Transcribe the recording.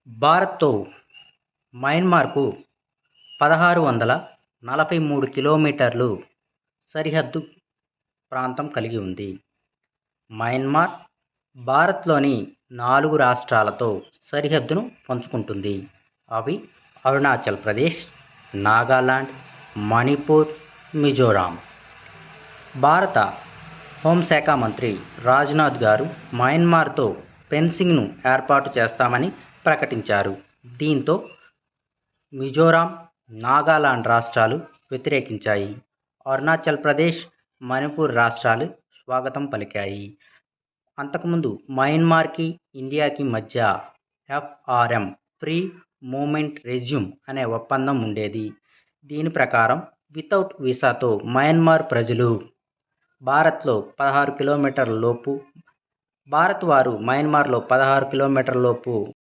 భారత్తో మయన్మార్కు 1643 కిలోమీటర్లు సరిహద్దు ప్రాంతం కలిగి ఉంది. మయన్మార్ భారత్లోని 4 రాష్ట్రాలతో సరిహద్దును పంచుకుంటుంది. అవి అరుణాచల్ ప్రదేశ్, నాగాలాండ్, మణిపూర్, మిజోరాం. భారత హోంశాఖ మంత్రి రాజ్నాథ్ గారు మయన్మార్తో ఫెన్సింగ్ను ఏర్పాటు చేస్తామని ప్రకటించారు. దీంతో మిజోరాం, నాగాలాండ్ రాష్ట్రాలు వ్యతిరేకించాయి. అరుణాచల్ ప్రదేశ్, మణిపూర్ రాష్ట్రాలు స్వాగతం పలికాయి. అంతకుముందు మయన్మార్కి ఇండియాకి మధ్య ఎఫ్ఆర్ఎం ఫ్రీ మూవ్మెంట్ రెజ్యూమ్ అనే ఒప్పందం ఉండేది. దీని ప్రకారం వితౌట్ వీసాతో మయన్మార్ ప్రజలు భారత్లో 16 కిలోమీటర్ల లోపు, భారత్ వారు మయన్మార్లో 16 కిలోమీటర్ల లోపు